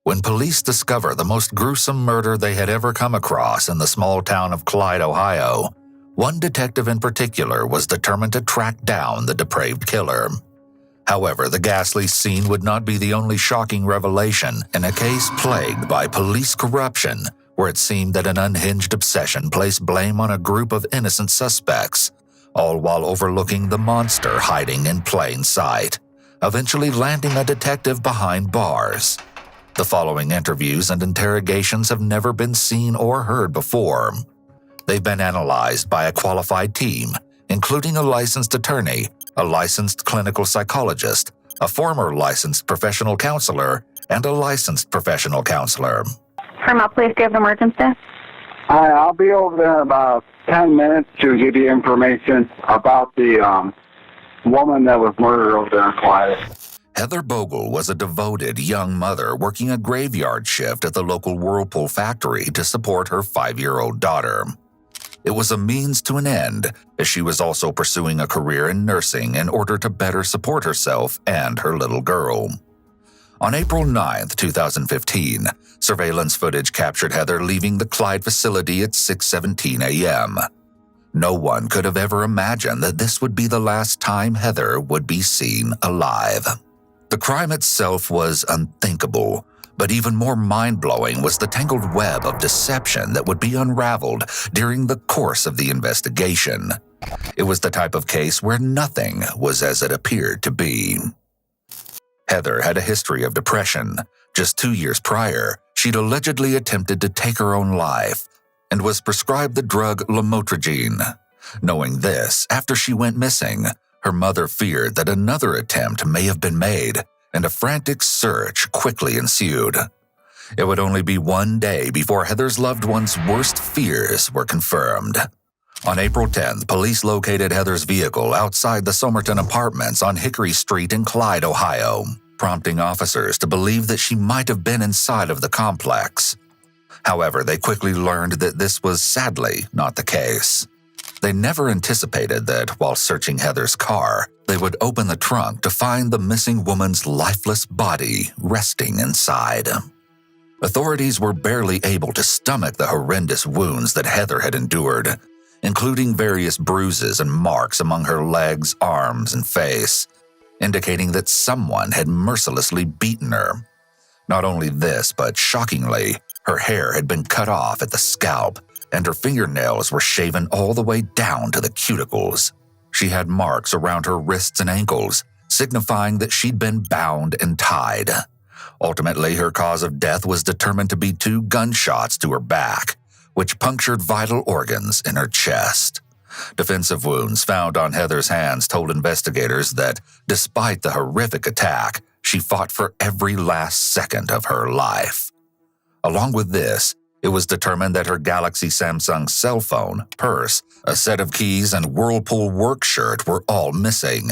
When police discover the most gruesome murder they had ever come across in the small town of Clyde, Ohio, one detective in particular was determined to track down the depraved killer. However, the ghastly scene would not be the only shocking revelation in a case plagued by police corruption, where it seemed that an unhinged obsession placed blame on a group of innocent suspects, all while overlooking the monster hiding in plain sight, eventually landing a detective behind bars. The following interviews and interrogations have never been seen or heard before. They've been analyzed by a qualified team, including a licensed attorney, a licensed clinical psychologist, a former licensed professional counselor, and a licensed professional counselor. Paramount Police, do you have an emergency? I'll be over there in about 10 minutes to give you information about the woman that was murdered over there in Clyde. Heather Bogle was a devoted young mother working a graveyard shift at the local Whirlpool factory to support her 5-year-old daughter. It was a means to an end, as she was also pursuing a career in nursing in order to better support herself and her little girl. On April 9, 2015, surveillance footage captured Heather leaving the Clyde facility at 6:17 a.m. No one could have ever imagined that this would be the last time Heather would be seen alive. The crime itself was unthinkable, but even more mind-blowing was the tangled web of deception that would be unraveled during the course of the investigation. It was the type of case where nothing was as it appeared to be. Heather had a history of depression. Just 2 years prior, she'd allegedly attempted to take her own life and was prescribed the drug lamotrigine. Knowing this, after she went missing, her mother feared that another attempt may have been made, and a frantic search quickly ensued. It would only be one day before Heather's loved one's worst fears were confirmed. On April 10th, police located Heather's vehicle outside the Somerton Apartments on Hickory Street in Clyde, Ohio, prompting officers to believe that she might have been inside of the complex. However, they quickly learned that this was sadly not the case. They never anticipated that while searching Heather's car, they would open the trunk to find the missing woman's lifeless body resting inside. Authorities were barely able to stomach the horrendous wounds that Heather had endured, including various bruises and marks among her legs, arms, and face, indicating that someone had mercilessly beaten her. Not only this, but shockingly, her hair had been cut off at the scalp, and her fingernails were shaven all the way down to the cuticles. She had marks around her wrists and ankles, signifying that she'd been bound and tied. Ultimately, her cause of death was determined to be 2 gunshots to her back, which punctured vital organs in her chest. Defensive wounds found on Heather's hands told investigators that, despite the horrific attack, she fought for every last second of her life. Along with this, it was determined that her Galaxy Samsung cell phone, purse, a set of keys, and Whirlpool work shirt were all missing.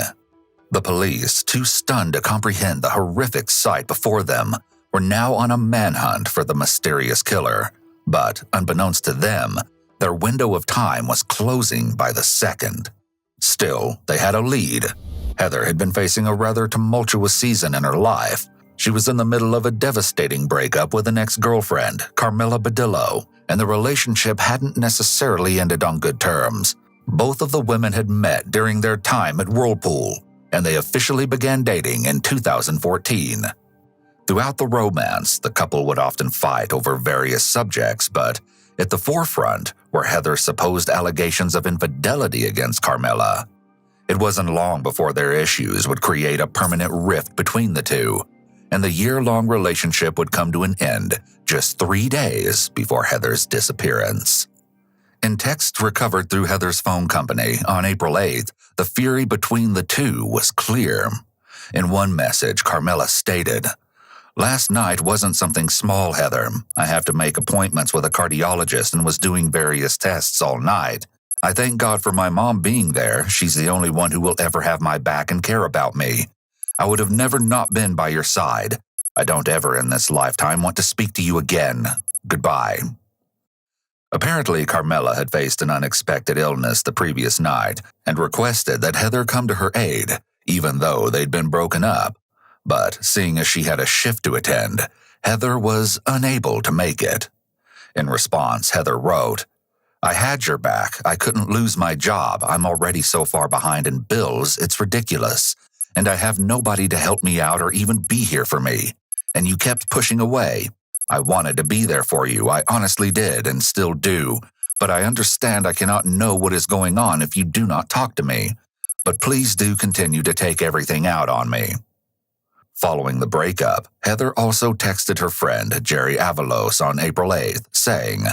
The police, too stunned to comprehend the horrific sight before them, were now on a manhunt for the mysterious killer. But, unbeknownst to them, their window of time was closing by the second. Still, they had a lead. Heather had been facing a rather tumultuous season in her life. She was in the middle of a devastating breakup with an ex-girlfriend, Carmela Badillo, and the relationship hadn't necessarily ended on good terms. Both of the women had met during their time at Whirlpool, and they officially began dating in 2014. Throughout the romance, the couple would often fight over various subjects, but at the forefront were Heather's supposed allegations of infidelity against Carmela. It wasn't long before their issues would create a permanent rift between the two, and the year-long relationship would come to an end just 3 days before Heather's disappearance. In texts recovered through Heather's phone company on April 8th, the fury between the two was clear. In one message, Carmela stated, "Last night wasn't something small, Heather. I have to make appointments with a cardiologist and was doing various tests all night. I thank God for my mom being there. She's the only one who will ever have my back and care about me. I would have never not been by your side. I don't ever in this lifetime want to speak to you again. Goodbye." Apparently, Carmela had faced an unexpected illness the previous night and requested that Heather come to her aid, even though they'd been broken up. But seeing as she had a shift to attend, Heather was unable to make it. In response, Heather wrote, "I had your back. I couldn't lose my job. I'm already so far behind in bills, it's ridiculous. And I have nobody to help me out or even be here for me. And you kept pushing away. I wanted to be there for you. I honestly did and still do. But I understand I cannot know what is going on if you do not talk to me. But please do continue to take everything out on me." Following the breakup, Heather also texted her friend Jerry Avalos on April 8th, saying,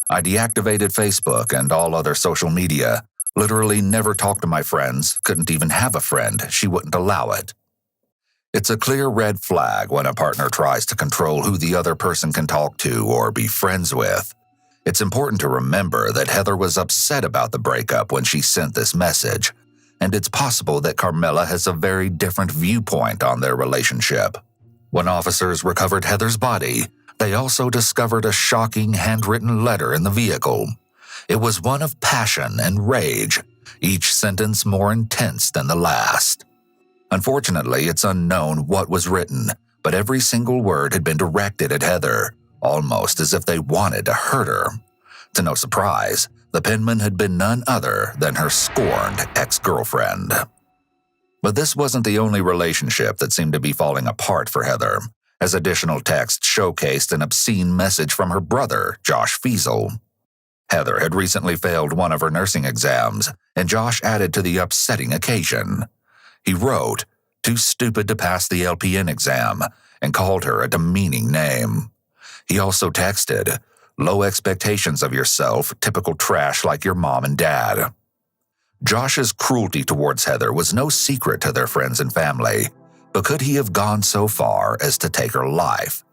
"I deactivated Facebook and all other social media. Literally never talked to my friends, couldn't even have a friend. She wouldn't allow it." It's a clear red flag when a partner tries to control who the other person can talk to or be friends with. It's important to remember that Heather was upset about the breakup when she sent this message, and it's possible that Carmela has a very different viewpoint on their relationship. When officers recovered Heather's body, they also discovered a shocking handwritten letter in the vehicle. It was one of passion and rage, each sentence more intense than the last. Unfortunately, it's unknown what was written, but every single word had been directed at Heather, almost as if they wanted to hurt her. To no surprise, the penman had been none other than her scorned ex-girlfriend. But this wasn't the only relationship that seemed to be falling apart for Heather, as additional texts showcased an obscene message from her brother, Josh Fiesel. Heather had recently failed one of her nursing exams, and Josh added to the upsetting occasion. He wrote, "Too stupid to pass the LPN exam," and called her a demeaning name. He also texted, "Low expectations of yourself, typical trash like your mom and dad." Josh's cruelty towards Heather was no secret to their friends and family, but could he have gone so far as to take her life?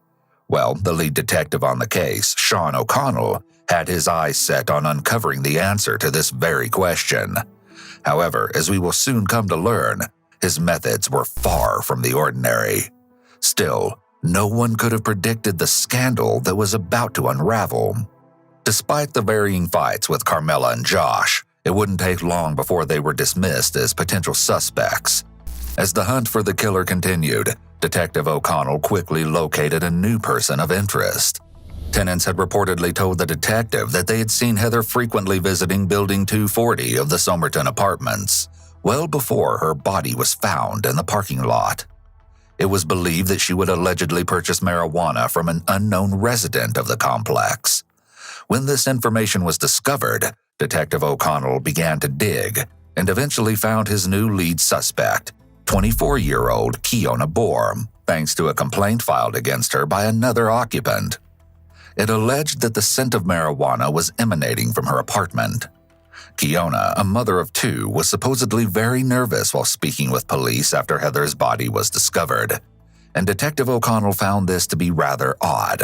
Well, the lead detective on the case, Sean O'Connell, had his eyes set on uncovering the answer to this very question. However, as we will soon come to learn, his methods were far from the ordinary. Still, no one could have predicted the scandal that was about to unravel. Despite the varying fights with Carmela and Josh, it wouldn't take long before they were dismissed as potential suspects. As the hunt for the killer continued, Detective O'Connell quickly located a new person of interest. Tenants had reportedly told the detective that they had seen Heather frequently visiting Building 240 of the Somerton Apartments, well before her body was found in the parking lot. It was believed that she would allegedly purchase marijuana from an unknown resident of the complex. When this information was discovered, Detective O'Connell began to dig and eventually found his new lead suspect, 24-year-old Kiona Bohr, thanks to a complaint filed against her by another occupant. It alleged that the scent of marijuana was emanating from her apartment. Kiona, a mother of two, was supposedly very nervous while speaking with police after Heather's body was discovered, and Detective O'Connell found this to be rather odd.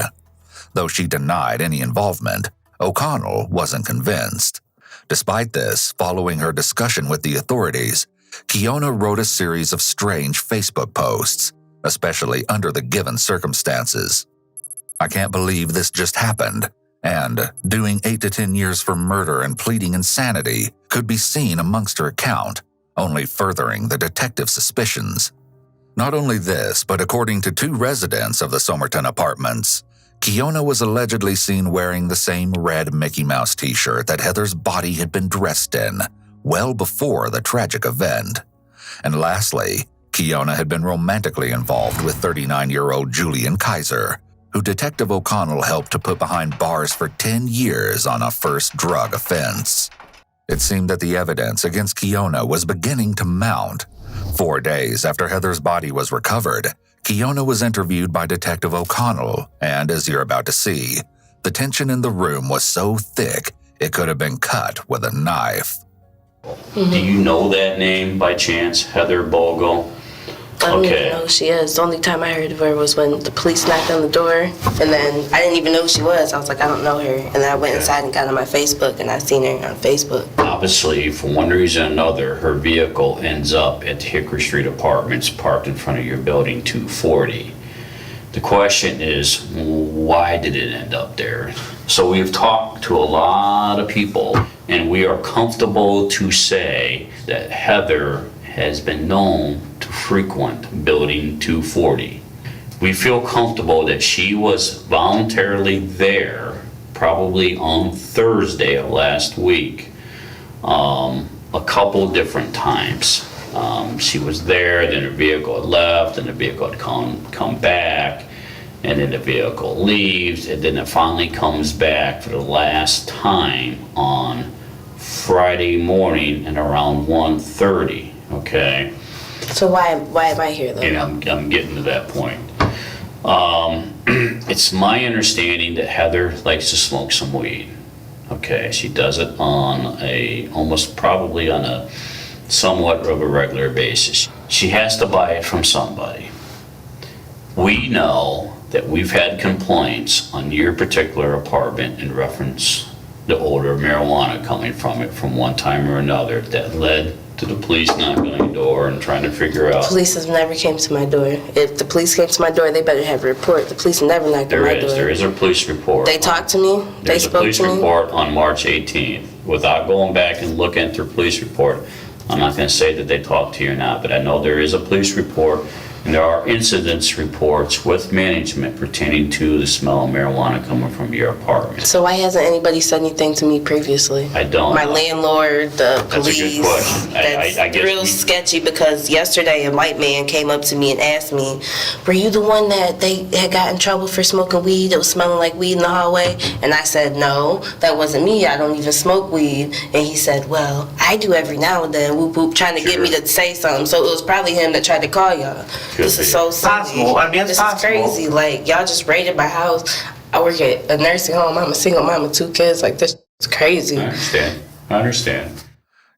Though she denied any involvement, O'Connell wasn't convinced. Despite this, following her discussion with the authorities, Kiona wrote a series of strange Facebook posts, especially under the given circumstances. "I can't believe this just happened," and "doing 8 to 10 years for murder and pleading insanity" could be seen amongst her account, only furthering the detective's suspicions. Not only this, but according to two residents of the Somerton Apartments, Kiona was allegedly seen wearing the same red Mickey Mouse t-shirt that Heather's body had been dressed in, well before the tragic event. And lastly, Kiona had been romantically involved with 39-year-old Julian Kaiser, who Detective O'Connell helped to put behind bars for 10 years on a first drug offense. It seemed that the evidence against Kiona was beginning to mount. 4 days after Heather's body was recovered, Kiona was interviewed by Detective O'Connell, and as you're about to see, the tension in the room was so thick it could have been cut with a knife. Do you know that name by chance, Heather Bogle? I don't even know who she is. The only time I heard of her was when the police knocked on the door, and then I didn't even know who she was. I was like, I don't know her. And then I went inside and got on my Facebook, and I seen her on Facebook. Obviously, for one reason or another, her vehicle ends up at the Hickory Street Apartments parked in front of your building 240. The question is, why did it end up there? So we've talked to a lot of people, and we are comfortable to say that Heather has been known to frequent building 240. We feel comfortable that she was voluntarily there, probably on Thursday of last week, a couple different times. She was there, then her vehicle had left, and the vehicle had come back, and then the vehicle leaves, and then it finally comes back for the last time on Friday morning at around 1:30, okay? So why am I here though? And I'm getting to that point. It's my understanding that Heather likes to smoke some weed. Okay, she does it on probably on a somewhat of a regular basis. She has to buy it from somebody. We know that we've had complaints on your particular apartment in reference the odor of marijuana coming from it from one time or another that led to the police knocking on your door and trying to figure out. Police has never came to my door. If the police came to my door, they better have a report. The police never knocked on my door. There is a police report. They talked to me. They spoke to me. There's a police report on March 18th. Without going back and looking at their police report, I'm not going to say that they talked to you or not, but I know there is a police report, and there are incidents reports with management pertaining to the smell of marijuana coming from your apartment. So why hasn't anybody said anything to me previously? I don't My know. landlord, the police. That's a good question. That's I guess real sketchy because yesterday a white man came up to me and asked me, were you the one that they had got in trouble for smoking weed? It was smelling like weed in the hallway? And I said, no, that wasn't me. I don't even smoke weed. And he said, well, I do every now and then, whoop whoop, trying to get me to say something. So it was probably him that tried to call y'all. This is so silly. Possible. I mean, it's this possible. is crazy. Like, y'all just raided my house. I work at a nursing home. I'm a single mom with 2 kids. Like, this is crazy. I understand.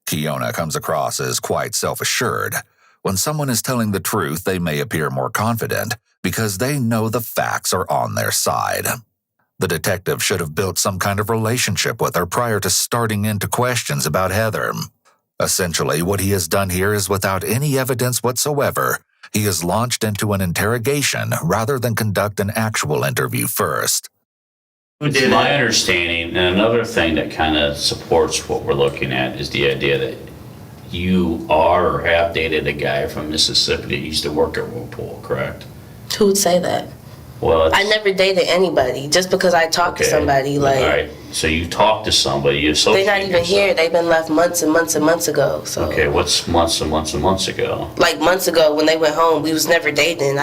Kiona comes across as quite self-assured. When someone is telling the truth, they may appear more confident because they know the facts are on their side. The detective should have built some kind of relationship with her prior to starting into questions about Heather. Essentially, what he has done here is without any evidence whatsoever, he has launched into an interrogation rather than conduct an actual interview first. It's my understanding, and another thing that kind of supports what we're looking at is the idea that you are or have dated a guy from Mississippi that used to work at Whirlpool, correct? Who would say that? Well, I never dated anybody. Just because I talked to somebody, like... All right, so you talked to somebody, you associate they're not even here. They've been left months and months and months ago, so... Okay, what's months and months and months ago? Like months ago when they went home, we was never dating.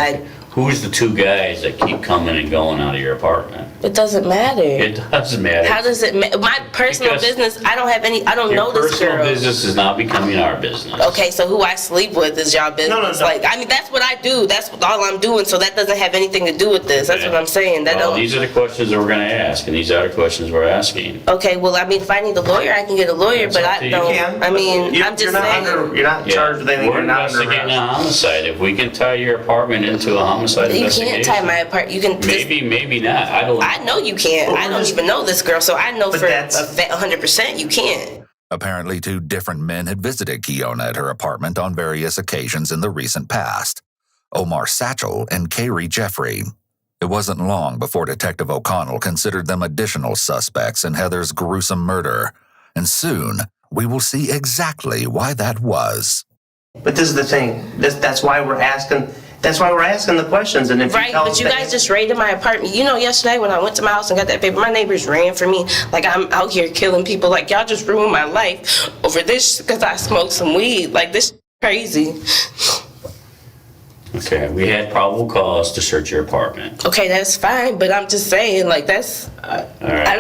Who's the 2 guys that keep coming and going out of your apartment? It doesn't matter. It doesn't matter. How does it my personal Because business, I don't know this Your personal girl. business is not becoming our business. Okay, so who I sleep with is y'all business. No. Like, I mean, that's what I do. That's all I'm doing, so that doesn't have anything to do with this. That's Okay. what I'm saying. These are the questions that we're going to ask, and these are the questions we're asking. Okay, well, I mean, if I need a lawyer, I can get a lawyer, but I don't. can. I mean, I'm just saying. You're not charged with anything. We're You're not under investigating a arrest. homicide. If we can tie your apartment into a homicide You investigation. can't tie my apartment. You can. Maybe not. I don't. I know you can't. I don't even know this girl, so I know But for that's- 100% you can't. Apparently, 2 different men had visited Kiona at her apartment on various occasions in the recent past. Omar Satchel and Carrie Jeffrey. It wasn't long before Detective O'Connell considered them additional suspects in Heather's gruesome murder, and soon we will see exactly why that was. But this is the thing. That's why we're asking. That's why we're asking the questions. And if Right, you tell but us you that- guys just raided my apartment. You know, yesterday when I went to my house and got that paper, my neighbors ran for me. Like, I'm out here killing people. Like, y'all just ruined my life over this because I smoked some weed. Like, this crazy. Okay, we had probable cause to search your apartment. Okay, that's fine, but I'm just saying, like, that's... right. I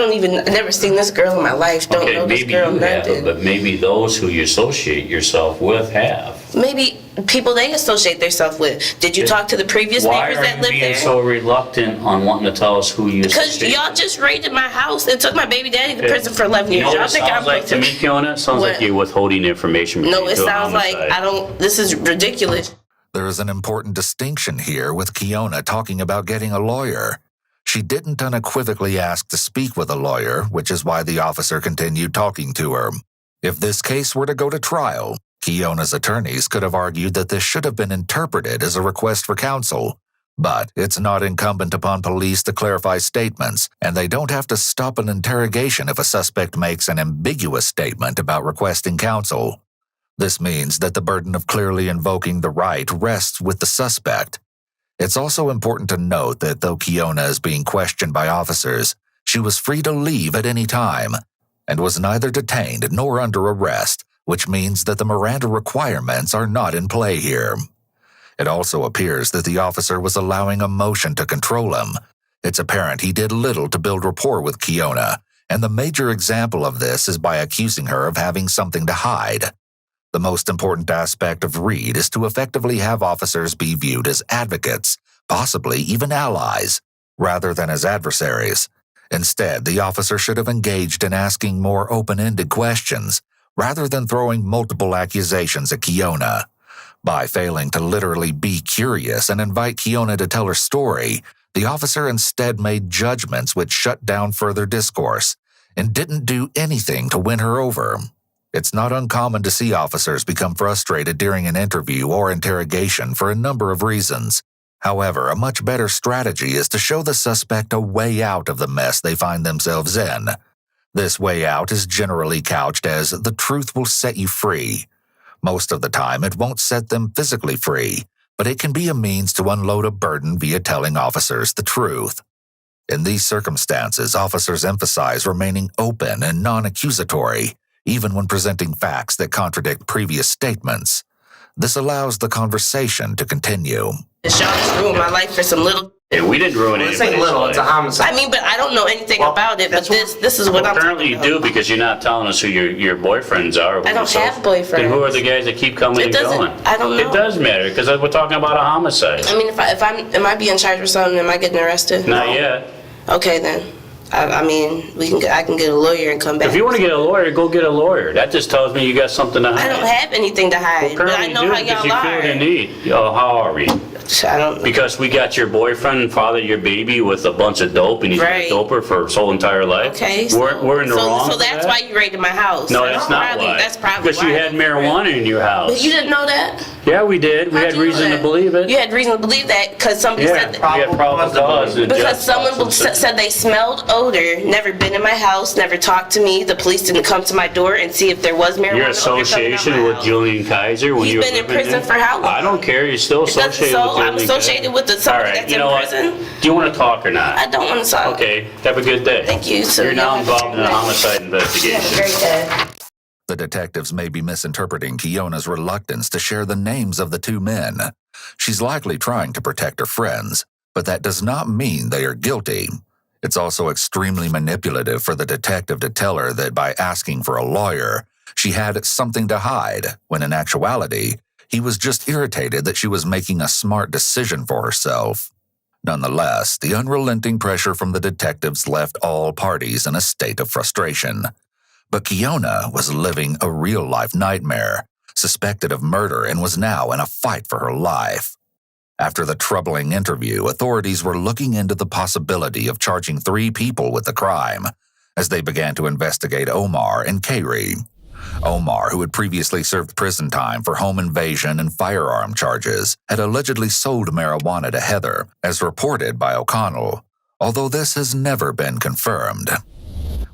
never seen this girl in my life. Don't Okay, know this maybe girl, you have, nothing. but maybe those who you associate yourself with have. Maybe people they associate themselves with. Did you talk to the previous Why neighbors are that you lived being there? so reluctant on wanting to tell us who you Because associate? y'all just raided my house and took my baby daddy to prison for 11 You years. know what Y'all it think sounds like to me, Kiona? It sounds like What? you're withholding information. No, pertaining it to a sounds like homicide. this is ridiculous. There is an important distinction here with Kiona talking about getting a lawyer. She didn't unequivocally ask to speak with a lawyer, which is why the officer continued talking to her. If this case were to go to trial, Kiona's attorneys could have argued that this should have been interpreted as a request for counsel. But it's not incumbent upon police to clarify statements, and they don't have to stop an interrogation if a suspect makes an ambiguous statement about requesting counsel. This means that the burden of clearly invoking the right rests with the suspect. It's also important to note that though Kiona is being questioned by officers, she was free to leave at any time and was neither detained nor under arrest, which means that the Miranda requirements are not in play here. It also appears that the officer was allowing emotion to control him. It's apparent he did little to build rapport with Kiona, and the major example of this is by accusing her of having something to hide. The most important aspect of Reed is to effectively have officers be viewed as advocates, possibly even allies, rather than as adversaries. Instead, the officer should have engaged in asking more open-ended questions, rather than throwing multiple accusations at Kiona. By failing to literally be curious and invite Kiona to tell her story, the officer instead made judgments which shut down further discourse, and didn't do anything to win her over. It's not uncommon to see officers become frustrated during an interview or interrogation for a number of reasons. However, a much better strategy is to show the suspect a way out of the mess they find themselves in. This way out is generally couched as "the truth will set you free." Most of the time, it won't set them physically free, but it can be a means to unload a burden via telling officers the truth. In these circumstances, officers emphasize remaining open and non-accusatory, even when presenting facts that contradict previous statements. This allows the conversation to continue. Y'all just ruined my life for some little. Hey, we didn't ruin This anybody's ain't little, life. it's a homicide. I mean, but I don't know anything about it. But this is what I'm Apparently talking you do about. because you're not telling us who your boyfriends are. I don't have boyfriends. Then who are the guys that keep coming It and doesn't- going? I don't know. It does matter because we're talking about a homicide. I mean, am I being charged for something? Am I getting arrested? Not yet. Okay then. I mean, I can get a lawyer and come back. If you want to get a lawyer, go get a lawyer. That just tells me you got something to hide. I don't have anything to hide, but I Apparently know you do how because y'all you feel the are. need. Oh, how are we? I don't. Because we got your boyfriend and father your baby with a bunch of dope, and he's Right. been a doper for his whole entire life. Okay. We're in the wrong. So for that's that? why you raided my house. No, that's not probably, why. That's probably because you why. had marijuana in your house. But you didn't know that? Yeah, we did. We How'd had you know reason to that? believe it. You had reason to believe that because somebody Yeah, said that. we had probable cause. Because someone said they smelled odor, never been in my house, never talked to me. The police didn't come to my door and see if there was marijuana. Your odor coming out association my with house. Julian Kaiser when He's you were been in living prison there? for how long? I don't care. You're still It doesn't- associated so with Julian I'm associated with Kaiser. somebody All right, that's you in know what? prison. Do you want to talk or not? I don't want to talk. Okay. Have a good day. Thank you. So You're now y'all have a involved in a great night. homicide You have a investigation. great day. The detectives may be misinterpreting Kiona's reluctance to share the names of the two men. She's likely trying to protect her friends, but that does not mean they are guilty. It's also extremely manipulative for the detective to tell her that by asking for a lawyer, she had something to hide, when in actuality, he was just irritated that she was making a smart decision for herself. Nonetheless, the unrelenting pressure from the detectives left all parties in a state of frustration. But Kiona was living a real-life nightmare, suspected of murder, and was now in a fight for her life. After the troubling interview, authorities were looking into the possibility of charging 3 people with the crime, as they began to investigate Omar and Kayri. Omar, who had previously served prison time for home invasion and firearm charges, had allegedly sold marijuana to Heather, as reported by O'Connell, although this has never been confirmed.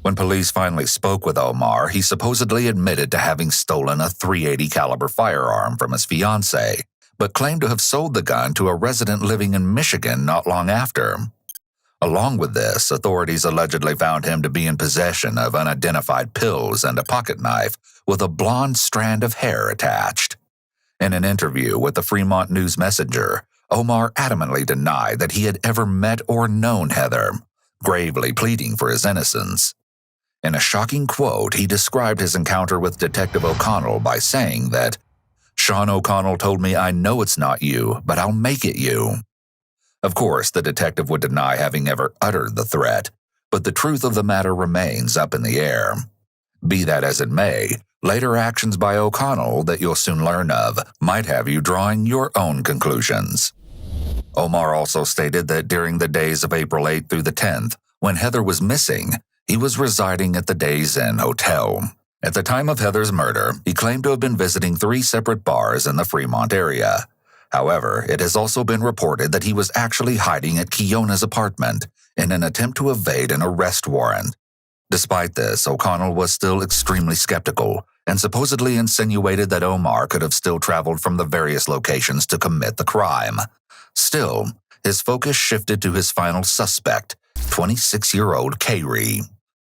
When police finally spoke with Omar, he supposedly admitted to having stolen a .380 caliber firearm from his fiancée, but claimed to have sold the gun to a resident living in Michigan not long after. Along with this, authorities allegedly found him to be in possession of unidentified pills and a pocket knife with a blonde strand of hair attached. In an interview with the Fremont News Messenger, Omar adamantly denied that he had ever met or known Heather, gravely pleading for his innocence. In a shocking quote, he described his encounter with Detective O'Connell by saying that, "Sean O'Connell told me I know it's not you, but I'll make it you." Of course, the detective would deny having ever uttered the threat, but the truth of the matter remains up in the air. Be that as it may, later actions by O'Connell that you'll soon learn of might have you drawing your own conclusions. Omar also stated that during the days of April 8th through the 10th, when Heather was missing, he was residing at the Days Inn Hotel. At the time of Heather's murder, he claimed to have been visiting 3 separate bars in the Fremont area. However, it has also been reported that he was actually hiding at Kiona's apartment in an attempt to evade an arrest warrant. Despite this, O'Connell was still extremely skeptical and supposedly insinuated that Omar could have still traveled from the various locations to commit the crime. Still, his focus shifted to his final suspect, 26-year-old Kayri.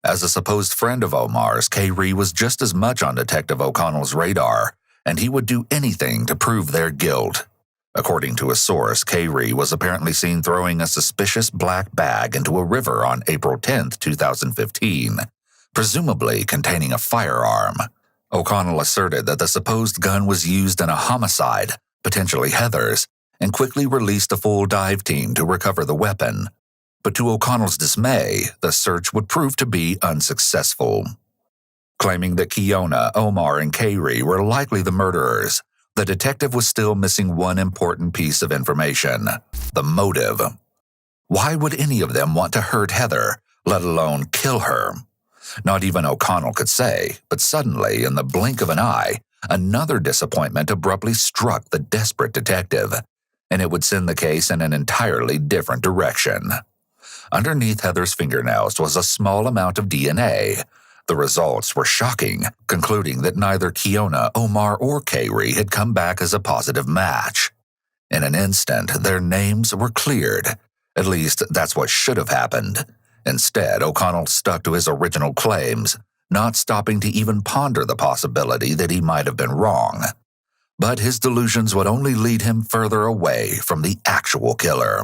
As a supposed friend of Omar's, Kayri was just as much on Detective O'Connell's radar, and he would do anything to prove their guilt. According to a source, Kayri was apparently seen throwing a suspicious black bag into a river on April 10, 2015, presumably containing a firearm. O'Connell asserted that the supposed gun was used in a homicide, potentially Heather's, and quickly released a full dive team to recover the weapon. But to O'Connell's dismay, the search would prove to be unsuccessful. Claiming that Kiona, Omar, and Kayri were likely the murderers, the detective was still missing one important piece of information: the motive. Why would any of them want to hurt Heather, let alone kill her? Not even O'Connell could say, but suddenly, in the blink of an eye, another disappointment abruptly struck the desperate detective, and it would send the case in an entirely different direction. Underneath Heather's fingernails was a small amount of DNA. The results were shocking, concluding that neither Kiona, Omar, or Kayri had come back as a positive match. In an instant, their names were cleared. At least, that's what should have happened. Instead, O'Connell stuck to his original claims, not stopping to even ponder the possibility that he might have been wrong. But his delusions would only lead him further away from the actual killer.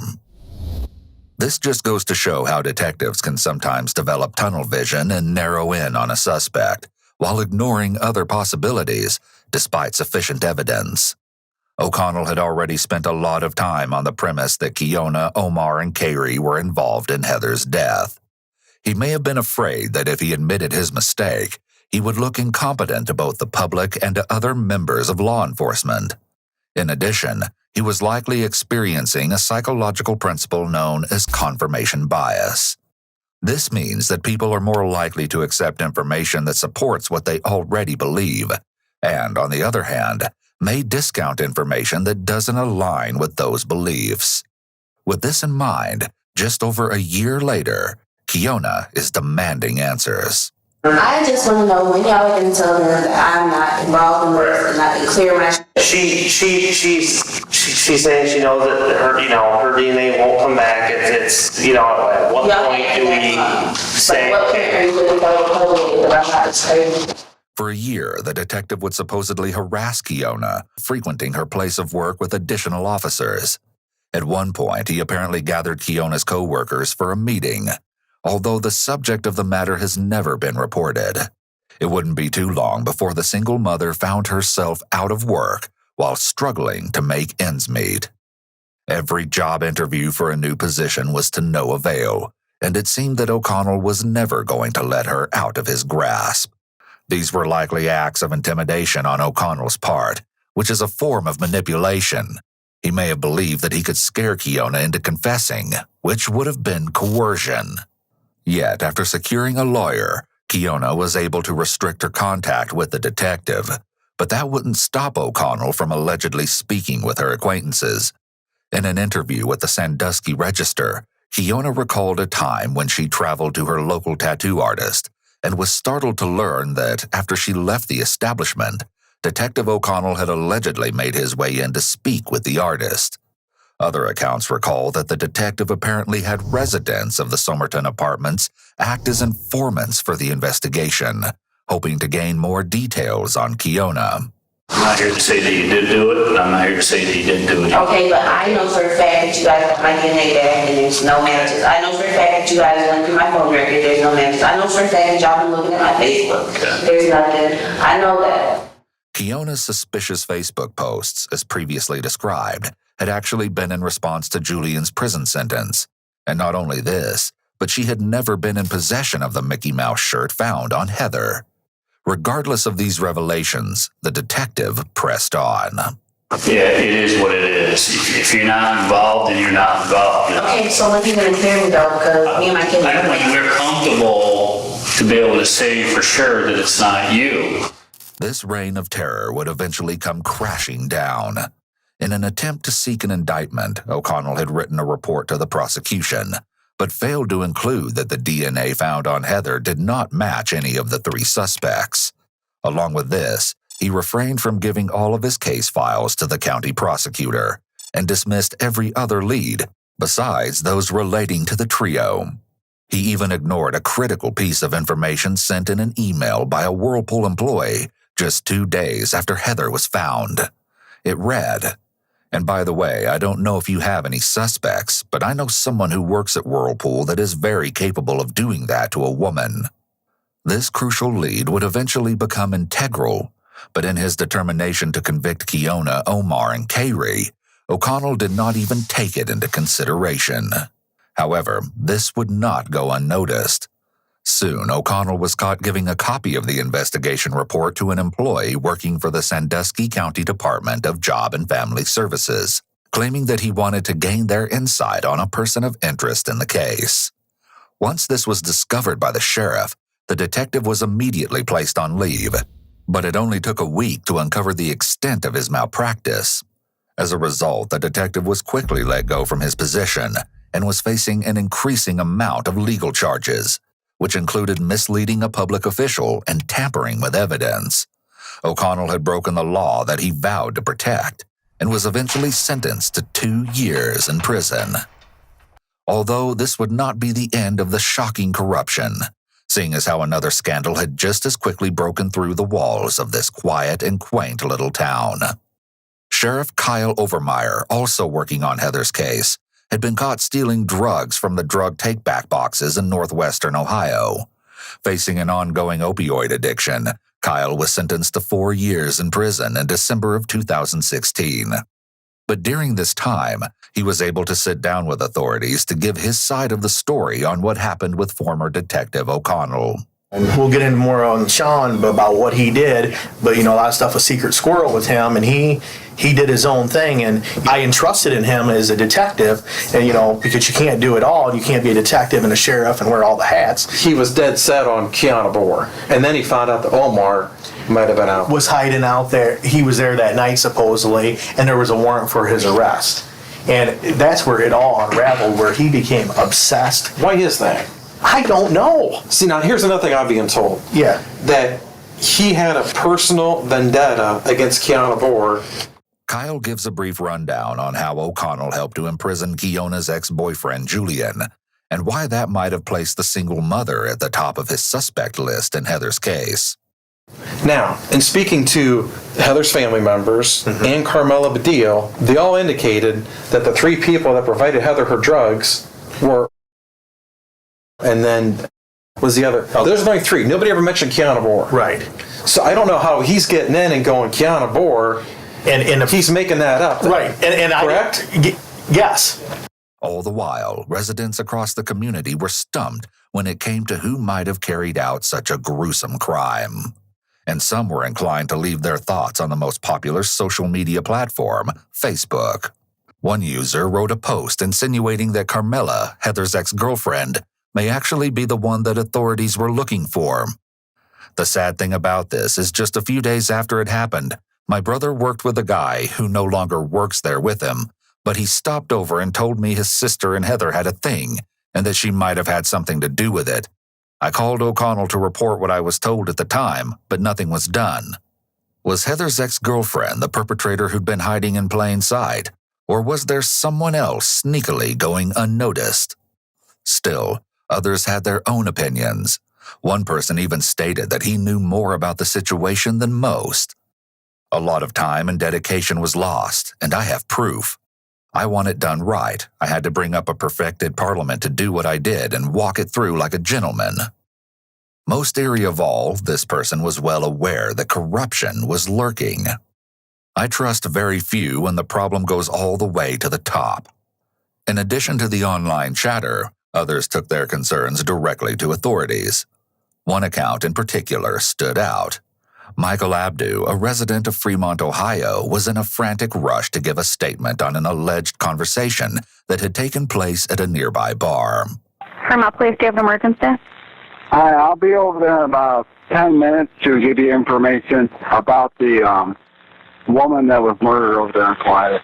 This just goes to show how detectives can sometimes develop tunnel vision and narrow in on a suspect, while ignoring other possibilities, despite sufficient evidence. O'Connell had already spent a lot of time on the premise that Kiona, Omar, and Kayri were involved in Heather's death. He may have been afraid that if he admitted his mistake, he would look incompetent to both the public and to other members of law enforcement. In addition, he was likely experiencing a psychological principle known as confirmation bias. This means that people are more likely to accept information that supports what they already believe, and, on the other hand, may discount information that doesn't align with those beliefs. With this in mind, just over a year later, Kiona is demanding answers. I just want to know when y'all are going to tell them that I'm not involved in this and I can clear my She's saying she knows that her DNA won't come back. It's at what point do we say? What point are you going to tell that I'm not crazy? For a year, the detective would supposedly harass Kiona, frequenting her place of work with additional officers. At one point, he apparently gathered Kiona's co-workers for a meeting, although the subject of the matter has never been reported. It wouldn't be too long before the single mother found herself out of work while struggling to make ends meet. Every job interview for a new position was to no avail, and it seemed that O'Connell was never going to let her out of his grasp. These were likely acts of intimidation on O'Connell's part, which is a form of manipulation. He may have believed that he could scare Kiona into confessing, which would have been coercion. Yet, after securing a lawyer, Kiona was able to restrict her contact with the detective, but that wouldn't stop O'Connell from allegedly speaking with her acquaintances. In an interview with the Sandusky Register, Kiona recalled a time when she traveled to her local tattoo artist and was startled to learn that after she left the establishment, Detective O'Connell had allegedly made his way in to speak with the artist. Other accounts recall that the detective apparently had residents of the Somerton apartments act as informants for the investigation, hoping to gain more details on Kiona. I'm not here to say that you did do it, and I'm not here to say that you didn't do it. Okay, but I know for a fact that you guys got my DNA back and there's no matches. I know for a fact that you guys went through my phone record, there's no matches. I know for a fact that y'all been looking at my Facebook. Okay. There's nothing. I know that. Kiona's suspicious Facebook posts, as previously described, had actually been in response to Julian's prison sentence. And not only this, but she had never been in possession of the Mickey Mouse shirt found on Heather. Regardless of these revelations, the detective pressed on. Yeah, it is what it is. If you're not involved, then you're not involved. Okay, so when are you going to clear me though? Because me and my kids I don't think we're comfortable to be able to say for sure that it's not you. This reign of terror would eventually come crashing down. In an attempt to seek an indictment, O'Connell had written a report to the prosecution, but failed to include that the DNA found on Heather did not match any of the three suspects. Along with this, he refrained from giving all of his case files to the county prosecutor, and dismissed every other lead, besides those relating to the trio. He even ignored a critical piece of information sent in an email by a Whirlpool employee just 2 days after Heather was found. It read, "And by the way, I don't know if you have any suspects, but I know someone who works at Whirlpool that is very capable of doing that to a woman." This crucial lead would eventually become integral, but in his determination to convict Kiona, Omar, and Kayri, O'Connell did not even take it into consideration. However, this would not go unnoticed. Soon, O'Connell was caught giving a copy of the investigation report to an employee working for the Sandusky County Department of Job and Family Services, claiming that he wanted to gain their insight on a person of interest in the case. Once this was discovered by the sheriff, the detective was immediately placed on leave, but it only took a week to uncover the extent of his malpractice. As a result, the detective was quickly let go from his position and was facing an increasing amount of legal charges, which included misleading a public official and tampering with evidence. O'Connell had broken the law that he vowed to protect and was eventually sentenced to 2 years in prison. Although this would not be the end of the shocking corruption, seeing as how another scandal had just as quickly broken through the walls of this quiet and quaint little town. Sheriff Kyle Overmeyer, also working on Heather's case, had been caught stealing drugs from the drug take-back boxes in northwestern Ohio. Facing an ongoing opioid addiction, Kyle was sentenced to 4 years in prison in December of 2016. But during this time, he was able to sit down with authorities to give his side of the story on what happened with former Detective O'Connell. And we'll get into more on Sean about what he did, but a lot of stuff was secret squirrel with him, and he did his own thing, and I entrusted in him as a detective, and because you can't do it all, you can't be a detective and a sheriff and wear all the hats. He was dead set on Kiana Boer, and then he found out that Omar might have been out. Was hiding out there. He was there that night supposedly, and there was a warrant for his arrest. And that's where it all unraveled, where he became obsessed. Why is that? I don't know. See, now here's another thing I'm being told. Yeah. That he had a personal vendetta against Kiana Boer. Kyle gives a brief rundown on how O'Connell helped to imprison Kiona's ex-boyfriend, Julian, and why that might have placed the single mother at the top of his suspect list in Heather's case. Now, in speaking to Heather's family members and Carmela Badillo, they all indicated that the 3 people that provided Heather her drugs were, and then was the other. Oh, there's only 3. Nobody ever mentioned Kiana Boer. Right. So I don't know how he's getting in and going Kiana Boer, and he's making that up. Right. And correct? Yes. All the while, residents across the community were stumped when it came to who might have carried out such a gruesome crime. And some were inclined to leave their thoughts on the most popular social media platform, Facebook. One user wrote a post insinuating that Carmela, Heather's ex-girlfriend, may actually be the one that authorities were looking for. The sad thing about this is just a few days after it happened, my brother worked with a guy who no longer works there with him, but he stopped over and told me his sister and Heather had a thing, and that she might have had something to do with it. I called O'Connell to report what I was told at the time, but nothing was done. Was Heather's ex-girlfriend the perpetrator who'd been hiding in plain sight, or was there someone else sneakily going unnoticed? Still, others had their own opinions. One person even stated that he knew more about the situation than most. A lot of time and dedication was lost, and I have proof. I want it done right. I had to bring up a perfected parliament to do what I did and walk it through like a gentleman. Most eerie of all, this person was well aware that corruption was lurking. I trust very few when the problem goes all the way to the top. In addition to the online chatter, others took their concerns directly to authorities. One account in particular stood out. Michael Abdu, a resident of Fremont, Ohio, was in a frantic rush to give a statement on an alleged conversation that had taken place at a nearby bar. Fremont Police, do you have an emergency? Hi, I'll be over there in about 10 minutes to give you information about the woman that was murdered over there in Quiet.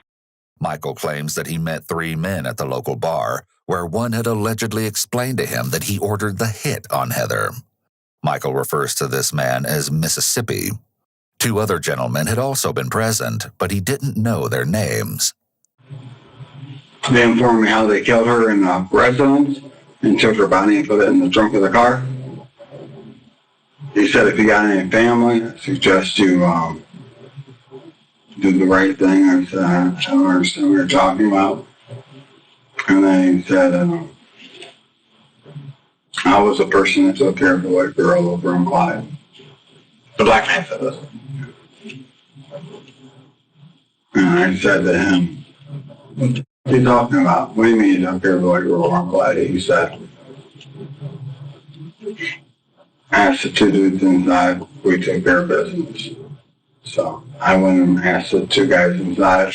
Michael claims that he met 3 men at the local bar, where one had allegedly explained to him that he ordered the hit on Heather. Michael refers to this man as Mississippi. 2 other gentlemen had also been present, but he didn't know their names. They informed me how they killed her in the residence and took her body and put it in the trunk of the car. He said, if you got any family, I suggest you do the right thing. I said, I don't understand what you're talking about. And then he said, I was the person that took care of the white girl over in Clyde. The black man said this. And I said to him, what are you talking about? What do you mean you took care of the white girl over in Clyde? He said, I asked the two dudes inside, we took care of business. So I went and asked the two guys inside,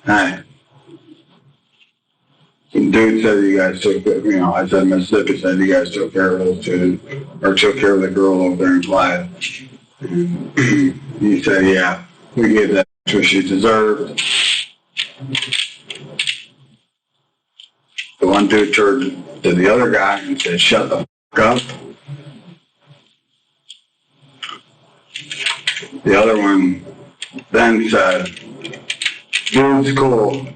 hey, the dude said you guys took, I said Mississippi said you guys took care of those two, or took care of the girl over there in Clyde. And he said, yeah, we gave that what she deserved. The one dude turned to the other guy and said, shut the fuck up. The other one then said, dude's cool.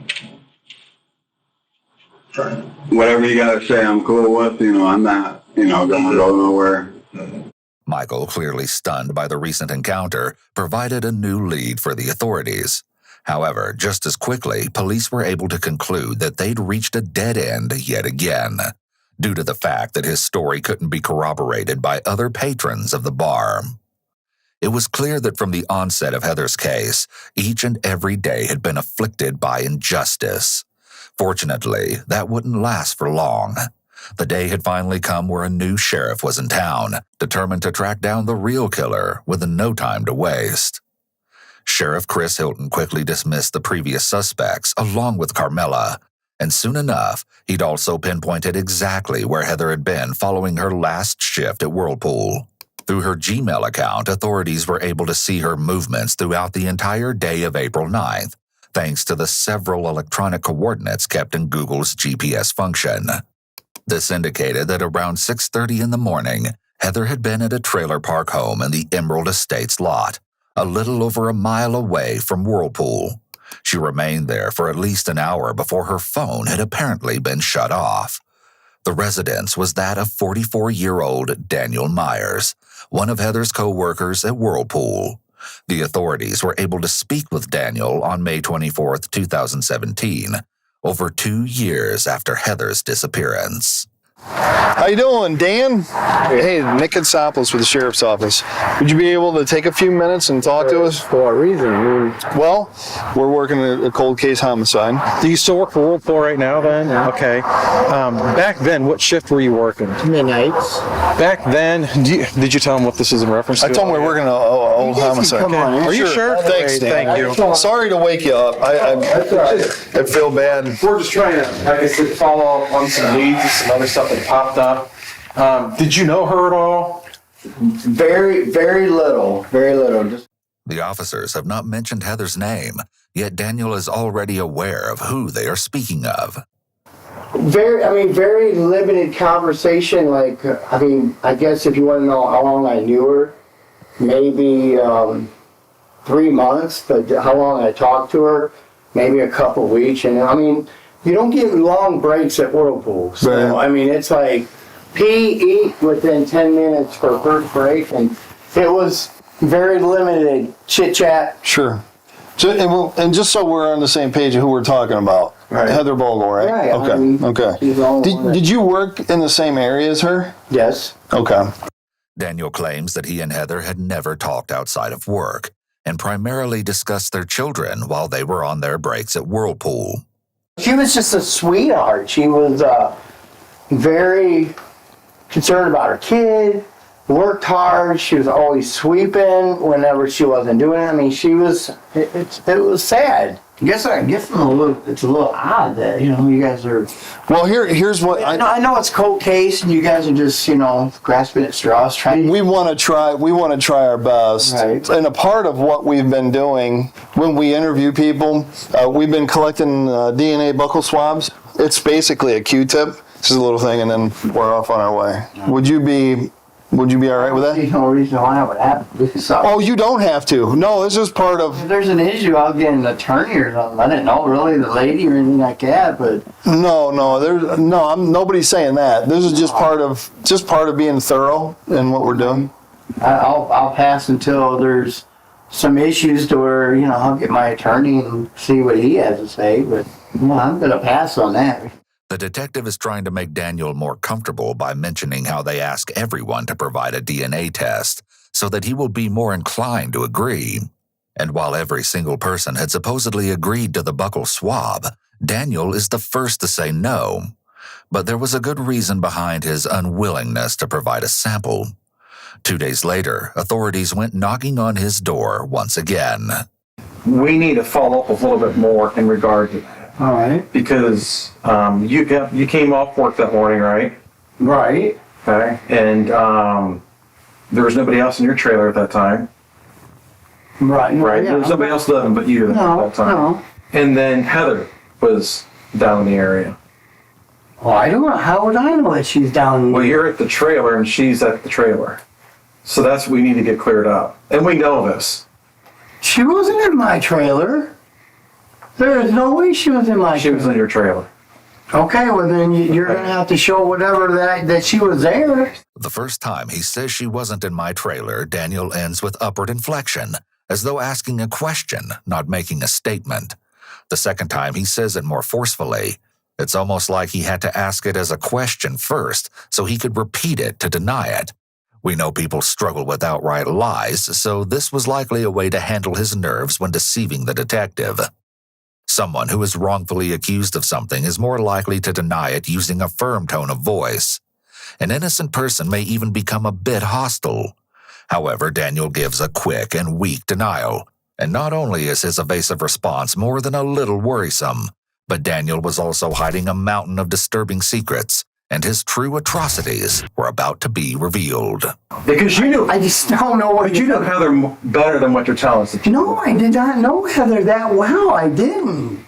Whatever you gotta say, I'm cool with, I'm not, gonna go nowhere. Michael, clearly stunned by the recent encounter, provided a new lead for the authorities. However, just as quickly, police were able to conclude that they'd reached a dead end yet again, due to the fact that his story couldn't be corroborated by other patrons of the bar. It was clear that from the onset of Heather's case, each and every day had been afflicted by injustice. Fortunately, that wouldn't last for long. The day had finally come where a new sheriff was in town, determined to track down the real killer with no time to waste. Sheriff Chris Hilton quickly dismissed the previous suspects, along with Carmela, and soon enough, he'd also pinpointed exactly where Heather had been following her last shift at Whirlpool. Through her Gmail account, authorities were able to see her movements throughout the entire day of April 9th, thanks to the several electronic coordinates kept in Google's GPS function. This indicated that around 6:30 in the morning, Heather had been at a trailer park home in the Emerald Estates lot, a little over a mile away from Whirlpool. She remained there for at least an hour before her phone had apparently been shut off. The residence was that of 44-year-old Daniel Myers, one of Heather's co-workers at Whirlpool. The authorities were able to speak with Daniel on May 24, 2017, over 2 years after Heather's disappearance. How you doing, Dan? Hey, Nick Katsopoulos with the Sheriff's Office. Would you be able to take a few minutes and talk to us? For what reason? Well, we're working a cold case homicide. Do you still work for Whirlpool right now then? Yeah. Okay. Back then, what shift were you working? Midnights. Back then, did you tell them what this is in reference to? I told them we're working an old homicide. Come on in. Are you sure? Thanks, Dan. Thank you. Sorry to wake you up. I feel bad. We're just trying to, like I said, follow up on some leads and some other stuff that popped up. Did you know her at all? Very, very little. Very little. Just The officers have not mentioned Heather's name, yet Daniel is already aware of who they are speaking of. very limited conversation. I guess if you want to know how long I knew her, maybe 3 months, but how long I talked to her, maybe a couple weeks. And you don't get long breaks at Whirlpool. So, Right. it's like pee, eat within 10 minutes for first break. And it was very limited chit chat. Sure. And just so we're on the same page of who we're talking about, Right. Heather Bogle, right? Right. Okay. She's the only one Did you work in the same area as her? Yes. Okay. Daniel claims that he and Heather had never talked outside of work and primarily discussed their children while they were on their breaks at Whirlpool. She was just a sweetheart. She was very concerned about her kid, worked hard. She was always sweeping whenever she wasn't doing it. She was, it was sad. I guess it's a little odd that, you guys are... Well, here's what I know it's cold case and you guys are just, grasping at straws trying. We want to try our best. Right. And a part of what we've been doing when we interview people, we've been collecting DNA buccal swabs. It's basically a Q-tip. It's just a little thing and then we're off on our way. Would you be Would you be all right with that? There's no reason why I would have to do so. Oh, you don't have to. No, this is part of. If there's an issue, I'll get an attorney or something. I didn't know really the lady or anything like that, but Nobody's saying that. This is just part of being thorough in what we're doing. I'll pass until there's some issues to where, I'll get my attorney and see what he has to say, but I'm gonna pass on that. The detective is trying to make Daniel more comfortable by mentioning how they ask everyone to provide a DNA test so that he will be more inclined to agree. And while every single person had supposedly agreed to the buccal swab, Daniel is the first to say no. But there was a good reason behind his unwillingness to provide a sample. 2 days later, authorities went knocking on his door once again. We need to follow up a little bit more in regard to that. All right. Because you came off work that morning, right? Right. Okay. And there was nobody else in your trailer at that time. Right. Right. Yeah. There was nobody else living but you at that time. No. And then Heather was down in the area. Well, I don't know. How would I know that she's down? Well, you're at the trailer and she's at the trailer. So that's what we need to get cleared up. And we know this. She wasn't in my trailer. There is no way she was in my She trailer. was in your trailer. Okay, well then you're going to have to show whatever that she was there. The first time he says she wasn't in my trailer, Daniel ends with upward inflection, as though asking a question, not making a statement. The second time he says it more forcefully. It's almost like he had to ask it as a question first, so he could repeat it to deny it. We know people struggle with outright lies, so this was likely a way to handle his nerves when deceiving the detective. Someone who is wrongfully accused of something is more likely to deny it using a firm tone of voice. An innocent person may even become a bit hostile. However, Daniel gives a quick and weak denial, and not only is his evasive response more than a little worrisome, but Daniel was also hiding a mountain of disturbing secrets, and his true atrocities were about to be revealed. Because you knew. I just don't know what But you know Heather better than what you're telling us. No, I did not know Heather that well. I didn't.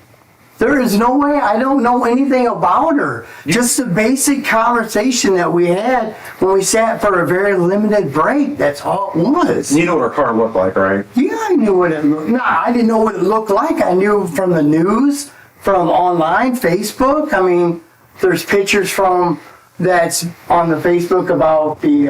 There is no way. I don't know anything about her. Just the basic conversation that we had when we sat for a very limited break. That's all it was. You know what her car looked like, right? Yeah, I knew what it looked. No, I didn't know what it looked like. I knew from the news, from online, Facebook. I mean, there's pictures from that's on the Facebook about the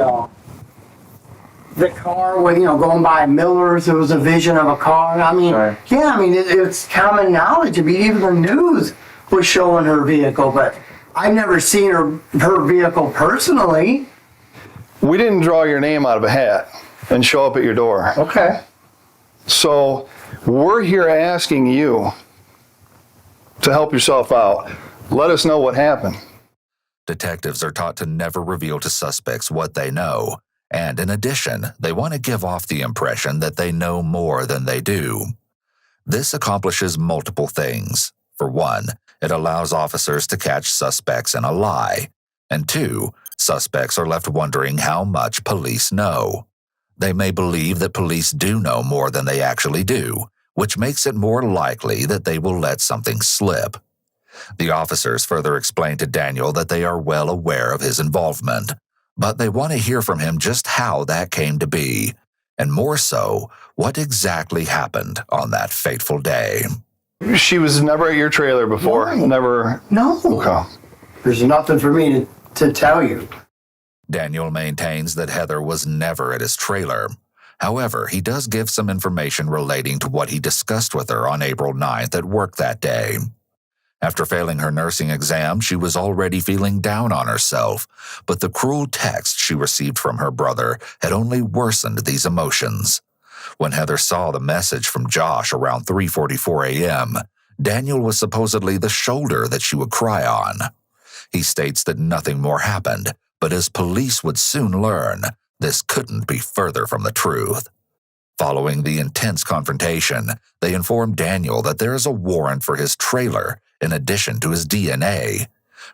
car with, going by Miller's. There was a vision of a car. I mean, Right. yeah, I mean, it's common knowledge. I mean, even the news was showing her vehicle, but I've never seen her vehicle personally. We didn't draw your name out of a hat and show up at your door. Okay. So we're here asking you to help yourself out. Let us know what happened. Detectives are taught to never reveal to suspects what they know, and in addition, they want to give off the impression that they know more than they do. This accomplishes multiple things. For one, it allows officers to catch suspects in a lie. And two, suspects are left wondering how much police know. They may believe that police do know more than they actually do, which makes it more likely that they will let something slip. The officers further explain to Daniel that they are well aware of his involvement, but they want to hear from him just how that came to be, and more so, what exactly happened on that fateful day. She was never at your trailer before? No. Never? No. Okay. There's nothing for me to tell you. Daniel maintains that Heather was never at his trailer. However, he does give some information relating to what he discussed with her on April 9th at work that day. After failing her nursing exam, she was already feeling down on herself, but the cruel text she received from her brother had only worsened these emotions. When Heather saw the message from Josh around 3:44 a.m., Daniel was supposedly the shoulder that she would cry on. He states that nothing more happened, but as police would soon learn, this couldn't be further from the truth. Following the intense confrontation, they informed Daniel that there is a warrant for his trailer in addition to his DNA.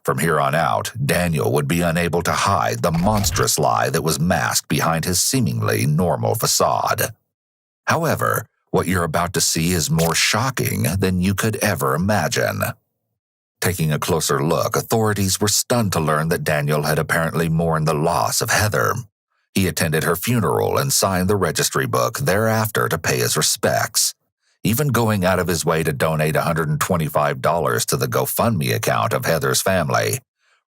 From here on out, Daniel would be unable to hide the monstrous lie that was masked behind his seemingly normal facade. However, what you're about to see is more shocking than you could ever imagine. Taking a closer look, authorities were stunned to learn that Daniel had apparently mourned the loss of Heather. He attended her funeral and signed the registry book thereafter to pay his respects, even going out of his way to donate $125 to the GoFundMe account of Heather's family,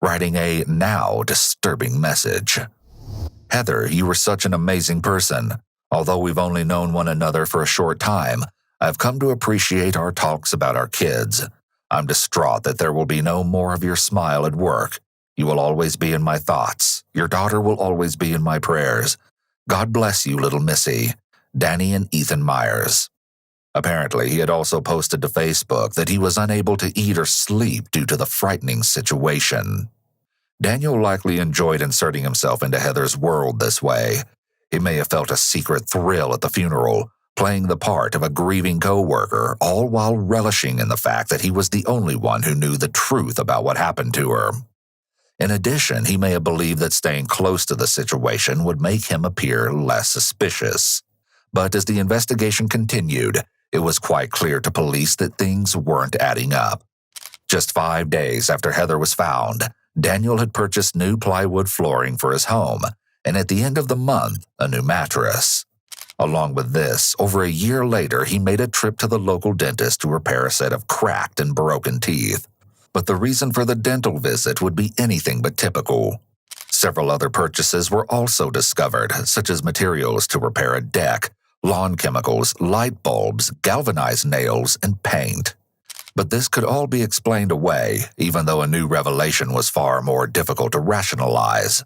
writing a now disturbing message. Heather, you were such an amazing person. Although we've only known one another for a short time, I've come to appreciate our talks about our kids. I'm distraught that there will be no more of your smile at work. You will always be in my thoughts. Your daughter will always be in my prayers. God bless you, little Missy. Danny and Ethan Myers. Apparently, he had also posted to Facebook that he was unable to eat or sleep due to the frightening situation. Daniel likely enjoyed inserting himself into Heather's world this way. He may have felt a secret thrill at the funeral, playing the part of a grieving co-worker, all while relishing in the fact that he was the only one who knew the truth about what happened to her. In addition, he may have believed that staying close to the situation would make him appear less suspicious. But as the investigation continued, it was quite clear to police that things weren't adding up. Just 5 days after Heather was found, Daniel had purchased new plywood flooring for his home, and at the end of the month, a new mattress. Along with this, over a year later, he made a trip to the local dentist to repair a set of cracked and broken teeth. But the reason for the dental visit would be anything but typical. Several other purchases were also discovered, such as materials to repair a deck, lawn chemicals, light bulbs, galvanized nails, and paint. But this could all be explained away, even though a new revelation was far more difficult to rationalize.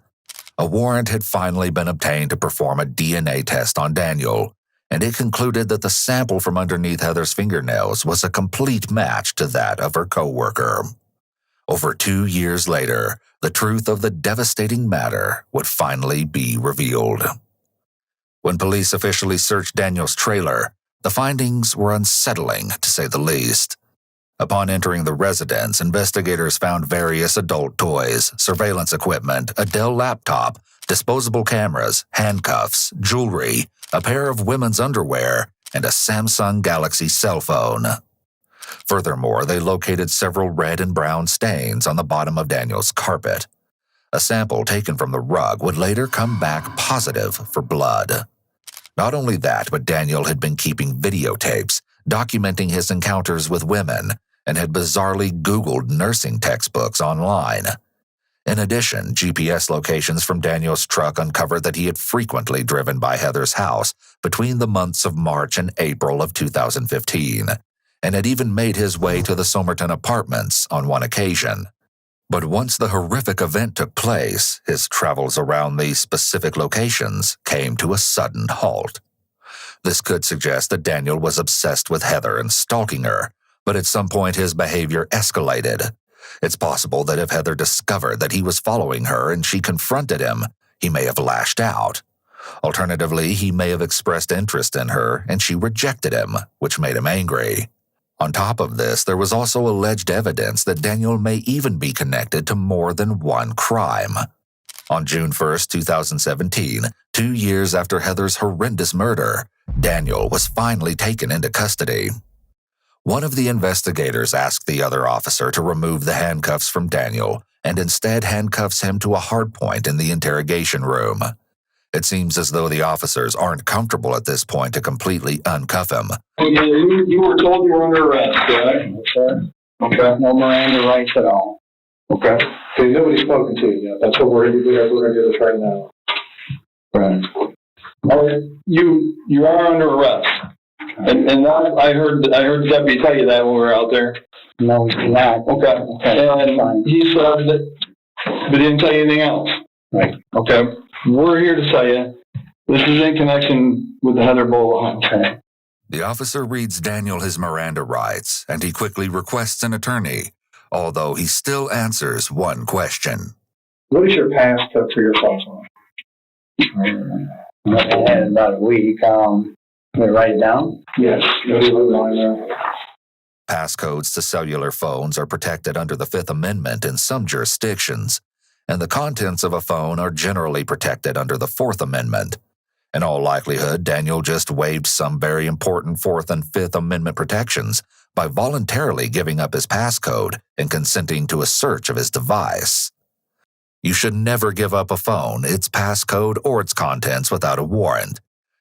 A warrant had finally been obtained to perform a DNA test on Daniel, and it concluded that the sample from underneath Heather's fingernails was a complete match to that of her co-worker. Over 2 years later, the truth of the devastating matter would finally be revealed. When police officially searched Daniel's trailer, the findings were unsettling, to say the least. Upon entering the residence, investigators found various adult toys, surveillance equipment, a Dell laptop, disposable cameras, handcuffs, jewelry, a pair of women's underwear, and a Samsung Galaxy cell phone. Furthermore, they located several red and brown stains on the bottom of Daniel's carpet. A sample taken from the rug would later come back positive for blood. Not only that, but Daniel had been keeping videotapes, documenting his encounters with women, and had bizarrely Googled nursing textbooks online. In addition, GPS locations from Daniel's truck uncovered that he had frequently driven by Heather's house between the months of March and April of 2015, and had even made his way to the Somerton apartments on one occasion. But once the horrific event took place, his travels around these specific locations came to a sudden halt. This could suggest that Daniel was obsessed with Heather and stalking her, but at some point his behavior escalated. It's possible that if Heather discovered that he was following her and she confronted him, he may have lashed out. Alternatively, he may have expressed interest in her and she rejected him, which made him angry. On top of this, there was also alleged evidence that Daniel may even be connected to more than one crime. On June 1st, 2017, 2 years after Heather's horrendous murder, Daniel was finally taken into custody. One of the investigators asked the other officer to remove the handcuffs from Daniel and instead handcuffs him to a hardpoint in the interrogation room. It seems as though the officers aren't comfortable at this point to completely uncuff him. Okay, you were told you were under arrest, correct? Okay, no Miranda rights at all. Okay. So nobody's spoken to you yet. That's what we're going to do this right now. Right. Okay. You are under arrest. And that, I heard the deputy tell you that when we were out there. No, he's not. Okay. And he said that, but didn't tell you anything else. Right. Okay. We're here to tell you this is in connection with the Heather Bullock. Okay. The officer reads Daniel his Miranda rights, and he quickly requests an attorney, although he still answers one question. What is your past for your cell phone? I had about a week. Can we write it down? Yes. Passcodes to cellular phones are protected under the Fifth Amendment in some jurisdictions, and the contents of a phone are generally protected under the Fourth Amendment. In all likelihood, Daniel just waived some very important Fourth and Fifth Amendment protections by voluntarily giving up his passcode and consenting to a search of his device. You should never give up a phone, its passcode, or its contents without a warrant.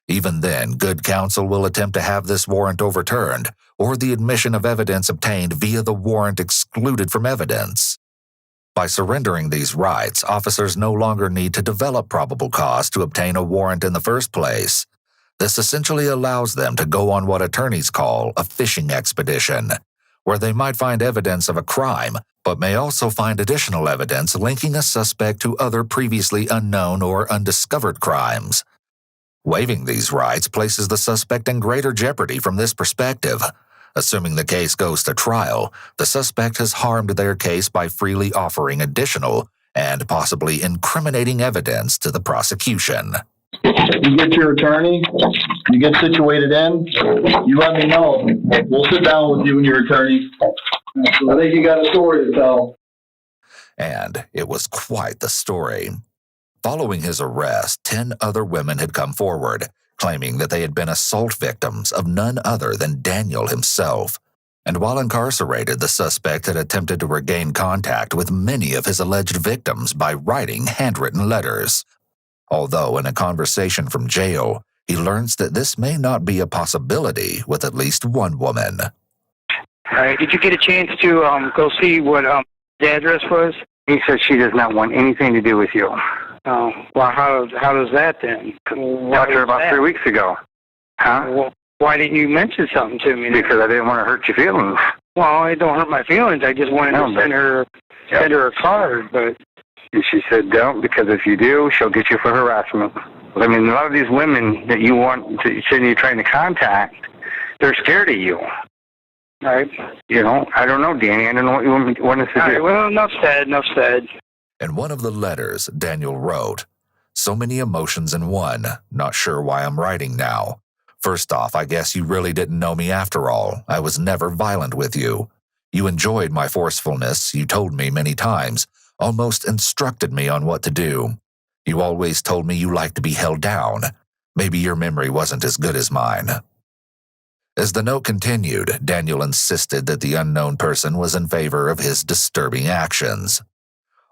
Even then, good counsel will attempt to have this warrant overturned, or the admission of evidence obtained via the warrant excluded from evidence. By surrendering these rights, officers no longer need to develop probable cause to obtain a warrant in the first place. This essentially allows them to go on what attorneys call a fishing expedition, where they might find evidence of a crime, but may also find additional evidence linking a suspect to other previously unknown or undiscovered crimes. Waiving these rights places the suspect in greater jeopardy from this perspective. Assuming the case goes to trial, the suspect has harmed their case by freely offering additional and possibly incriminating evidence to the prosecution. You get your attorney, you get situated in, you let me know. We'll sit down with you and your attorney. I think you got a story to tell. And it was quite the story. Following his arrest, 10 other women had come forward, claiming that they had been assault victims of none other than Daniel himself. And while incarcerated, the suspect had attempted to regain contact with many of his alleged victims by writing handwritten letters. Although in a conversation from jail, he learns that this may not be a possibility with at least one woman. All right, did you get a chance to go see what the address was? He said she does not want anything to do with you. Oh, well, how does that then? Talked to her about 3 weeks ago. Huh? Well, why didn't you mention something to me? Because I didn't want to hurt your feelings. Well, it don't hurt my feelings. I just wanted to send her a card, but... She said don't, because if you do, she'll get you for harassment. I mean, a lot of these women that you want to say you're trying to contact, they're scared of you. All right. You know, I don't know, Danny. I don't know what you want us to do. All right, well, enough said. In one of the letters, Daniel wrote, "So many emotions in one, not sure why I'm writing now. First off, I guess you really didn't know me after all. I was never violent with you. You enjoyed my forcefulness, you told me many times, almost instructed me on what to do. You always told me you liked to be held down. Maybe your memory wasn't as good as mine." As the note continued, Daniel insisted that the unknown person was in favor of his disturbing actions.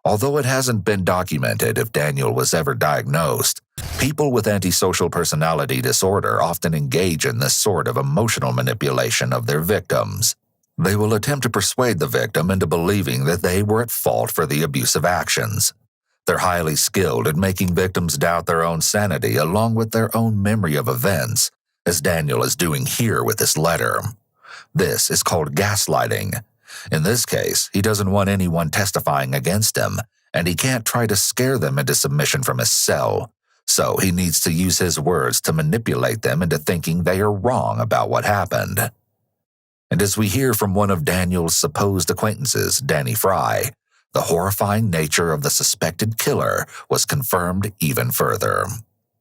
Although it hasn't been documented if Daniel was ever diagnosed, people with antisocial personality disorder often engage in this sort of emotional manipulation of their victims. They will attempt to persuade the victim into believing that they were at fault for the abusive actions. They're highly skilled at making victims doubt their own sanity along with their own memory of events, as Daniel is doing here with this letter. This is called gaslighting. In this case, he doesn't want anyone testifying against him, and he can't try to scare them into submission from his cell, so he needs to use his words to manipulate them into thinking they are wrong about what happened. And as we hear from one of Daniel's supposed acquaintances, Danny Fry, the horrifying nature of the suspected killer was confirmed even further.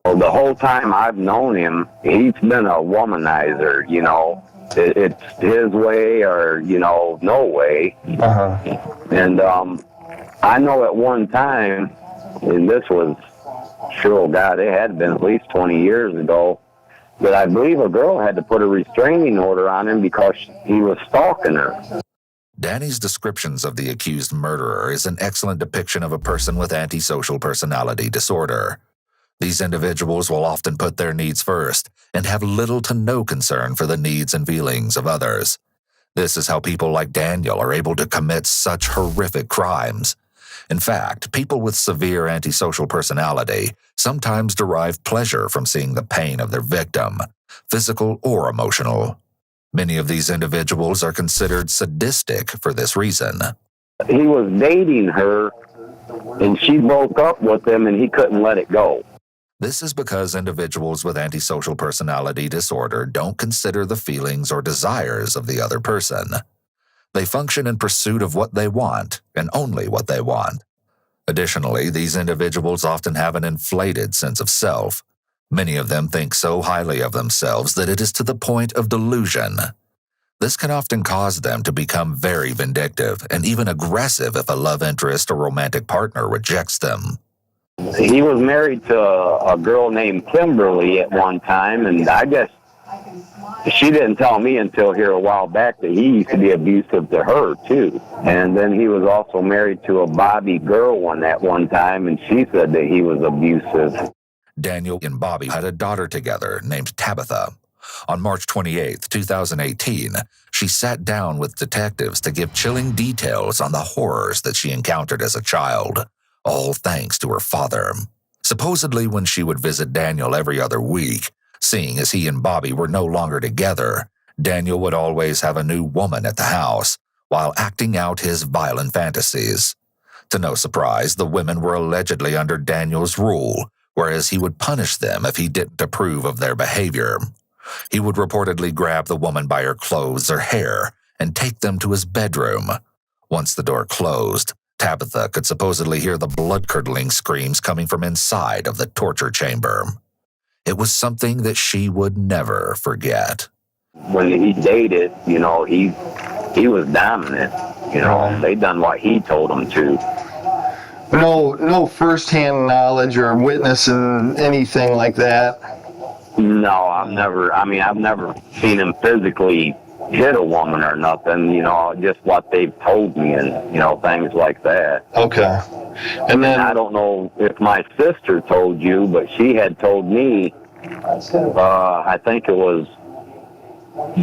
Well, the whole time I've known him, he's been a womanizer, you know. It's his way or, you know, no way. And I know at one time, and this was, sure, God, it had been at least 20 years ago, that I believe a girl had to put a restraining order on him because he was stalking her. Danny's descriptions of the accused murderer is an excellent depiction of a person with antisocial personality disorder. These individuals will often put their needs first and have little to no concern for the needs and feelings of others. This is how people like Daniel are able to commit such horrific crimes. In fact, people with severe antisocial personality sometimes derive pleasure from seeing the pain of their victim, physical or emotional. Many of these individuals are considered sadistic for this reason. He was dating her, and she broke up with him, and he couldn't let it go. This is because individuals with antisocial personality disorder don't consider the feelings or desires of the other person. They function in pursuit of what they want, and only what they want. Additionally, these individuals often have an inflated sense of self. Many of them think so highly of themselves that it is to the point of delusion. This can often cause them to become very vindictive and even aggressive if a love interest or romantic partner rejects them. He was married to a girl named Kimberly at one time, and I guess she didn't tell me until here a while back that he used to be abusive to her, too. And then he was also married to a Bobby girl at one time, and she said that he was abusive. Daniel and Bobby had a daughter together named Tabitha. On March 28, 2018, she sat down with detectives to give chilling details on the horrors that she encountered as a child, all thanks to her father. Supposedly, when she would visit Daniel every other week, seeing as he and Bobby were no longer together, Daniel would always have a new woman at the house while acting out his violent fantasies. To no surprise, the women were allegedly under Daniel's rule, whereas he would punish them if he didn't approve of their behavior. He would reportedly grab the woman by her clothes or hair and take them to his bedroom. Once the door closed, Tabitha could supposedly hear the blood-curdling screams coming from inside of the torture chamber. It was something that she would never forget. When he dated, he was dominant. They done what he told them to. No first-hand knowledge or witnessing anything like that. No, I've never seen him physically hit a woman or nothing, just what they've told me and, things like that. Okay. And then I don't know if my sister told you, but she had told me, I think it was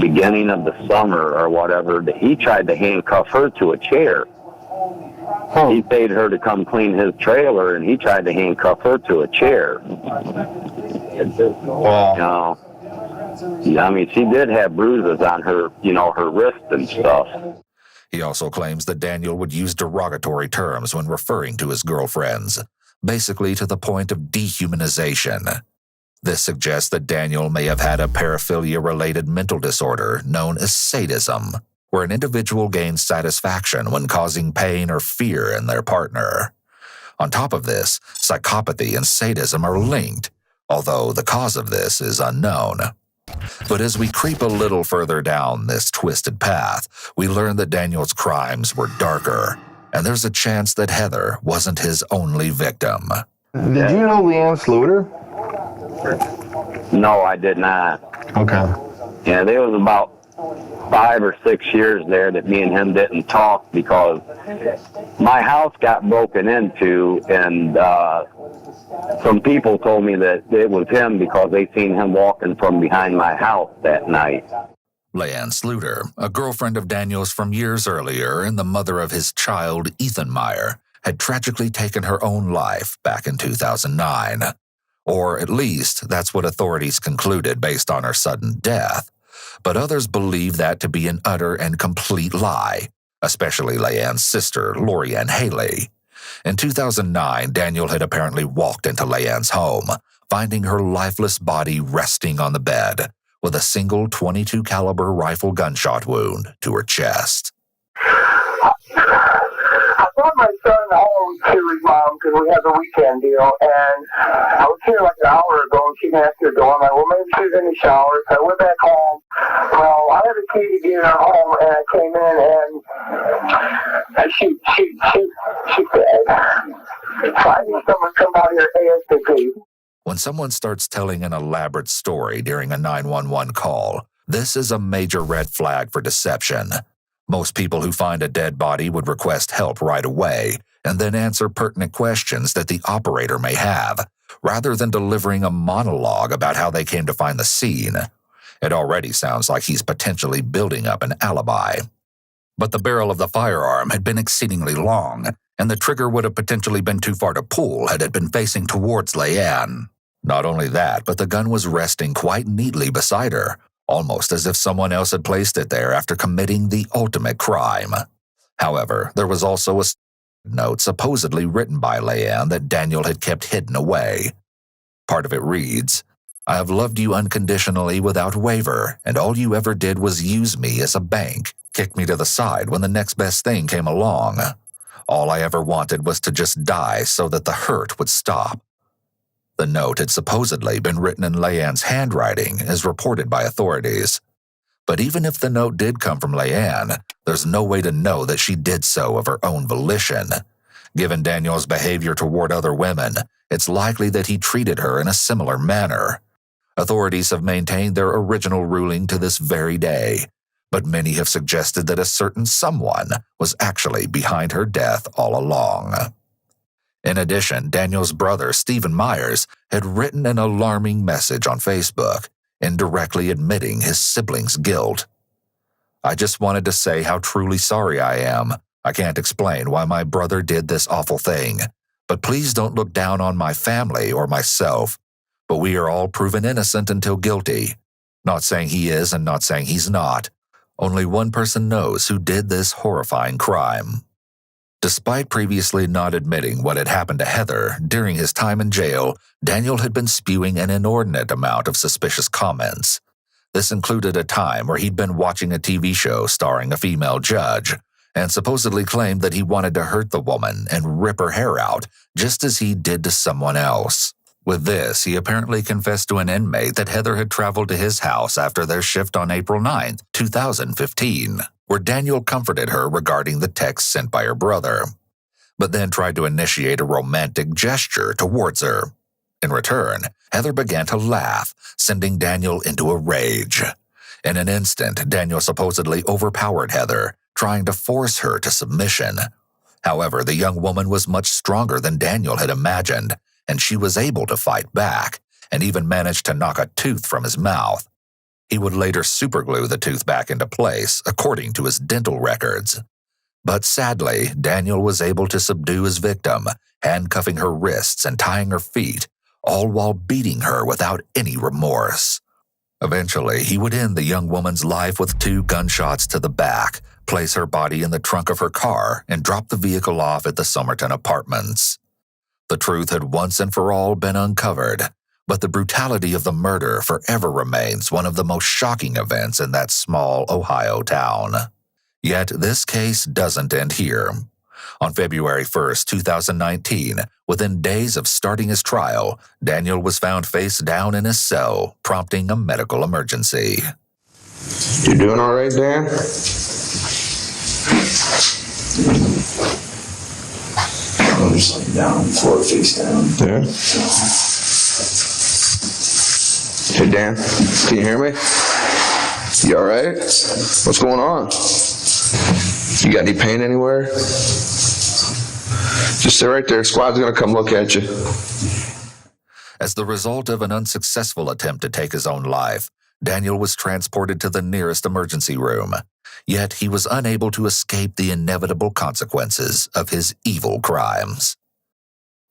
beginning of the summer or whatever, that he tried to handcuff her to a chair. He paid her to come clean his trailer, and he tried to handcuff her to a chair. Wow. She did have bruises on her, her wrist and stuff. He also claims that Daniel would use derogatory terms when referring to his girlfriends, basically to the point of dehumanization. This suggests that Daniel may have had a paraphilia-related mental disorder known as sadism, where an individual gains satisfaction when causing pain or fear in their partner. On top of this, psychopathy and sadism are linked, although the cause of this is unknown. But as we creep a little further down this twisted path, we learn that Daniel's crimes were darker, and there's a chance that Heather wasn't his only victim. Did you know Leanne Sluter? No, I did not. Okay. Yeah, there was about 5 or 6 years there that me and him didn't talk because my house got broken into, and some people told me that it was him because they seen him walking from behind my house that night. Leanne Sluter, a girlfriend of Daniel's from years earlier and the mother of his child, Ethan Meyer, had tragically taken her own life back in 2009. Or at least that's what authorities concluded based on her sudden death. But others believe that to be an utter and complete lie, especially Leanne's sister, Lori Ann Haley. In 2009, Daniel had apparently walked into Leanne's home, finding her lifeless body resting on the bed, with a single .22 caliber rifle gunshot wound to her chest. I brought my son home to his mom because we had the weekend deal, and I was here like an hour ago, and she answered the door. I'm like, well, maybe she's in the shower. So I went back home. Well, I had a key to get her home, and I came in, and she said, I need someone to come out here ASAP. When someone starts telling an elaborate story during a 911 call, this is a major red flag for deception. Most people who find a dead body would request help right away and then answer pertinent questions that the operator may have, rather than delivering a monologue about how they came to find the scene. It already sounds like he's potentially building up an alibi. But the barrel of the firearm had been exceedingly long, and the trigger would have potentially been too far to pull had it been facing towards Leanne. Not only that, but the gun was resting quite neatly beside her, almost as if someone else had placed it there after committing the ultimate crime. However, there was also a note supposedly written by Leanne that Daniel had kept hidden away. Part of it reads, "I have loved you unconditionally without waiver, and all you ever did was use me as a bank, kick me to the side when the next best thing came along. All I ever wanted was to just die so that the hurt would stop." The note had supposedly been written in Leanne's handwriting, as reported by authorities. But even if the note did come from Leanne, there's no way to know that she did so of her own volition. Given Daniel's behavior toward other women, it's likely that he treated her in a similar manner. Authorities have maintained their original ruling to this very day, but many have suggested that a certain someone was actually behind her death all along. In addition, Daniel's brother, Stephen Myers, had written an alarming message on Facebook, indirectly admitting his siblings' guilt. "I just wanted to say how truly sorry I am. I can't explain why my brother did this awful thing, but please don't look down on my family or myself. But we are all proven innocent until guilty. Not saying he is and not saying he's not. Only one person knows who did this horrifying crime." Despite previously not admitting what had happened to Heather, during his time in jail, Daniel had been spewing an inordinate amount of suspicious comments. This included a time where he'd been watching a TV show starring a female judge, and supposedly claimed that he wanted to hurt the woman and rip her hair out, just as he did to someone else. With this, he apparently confessed to an inmate that Heather had traveled to his house after their shift on April 9, 2015, where Daniel comforted her regarding the text sent by her brother, but then tried to initiate a romantic gesture towards her. In return, Heather began to laugh, sending Daniel into a rage. In an instant, Daniel supposedly overpowered Heather, trying to force her to submission. However, the young woman was much stronger than Daniel had imagined, and she was able to fight back, and even managed to knock a tooth from his mouth. He would later superglue the tooth back into place, according to his dental records. But sadly, Daniel was able to subdue his victim, handcuffing her wrists and tying her feet, all while beating her without any remorse. Eventually, he would end the young woman's life with 2 gunshots to the back, place her body in the trunk of her car, and drop the vehicle off at the Somerton apartments. The truth had once and for all been uncovered, but the brutality of the murder forever remains one of the most shocking events in that small Ohio town. Yet this case doesn't end here. On February 1st, 2019, within days of starting his trial, Daniel was found face down in his cell, prompting a medical emergency. You doing all right, Dan? I'm just laying down on the floor, face down. Yeah. Hey, Dan, can you hear me? You all right? What's going on? You got any pain anywhere? Just stay right there. Squad's gonna come look at you. As the result of an unsuccessful attempt to take his own life, Daniel was transported to the nearest emergency room. Yet he was unable to escape the inevitable consequences of his evil crimes.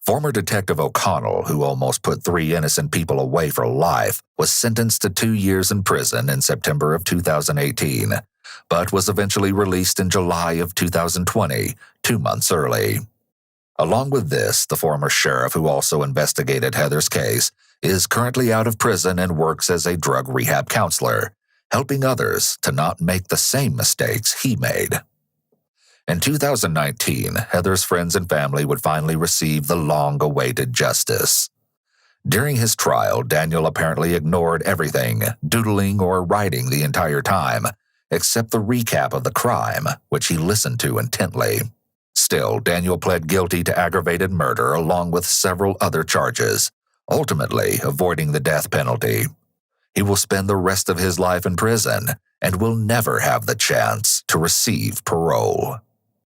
Former Detective O'Connell, who almost put 3 innocent people away for life, was sentenced to 2 years in prison in September of 2018, but was eventually released in July of 2020, 2 months early. Along with this, the former sheriff who also investigated Heather's case is currently out of prison and works as a drug rehab counselor, helping others to not make the same mistakes he made. In 2019, Heather's friends and family would finally receive the long-awaited justice. During his trial, Daniel apparently ignored everything, doodling or writing the entire time, except the recap of the crime, which he listened to intently. Still, Daniel pled guilty to aggravated murder along with several other charges, ultimately avoiding the death penalty. He will spend the rest of his life in prison and will never have the chance to receive parole.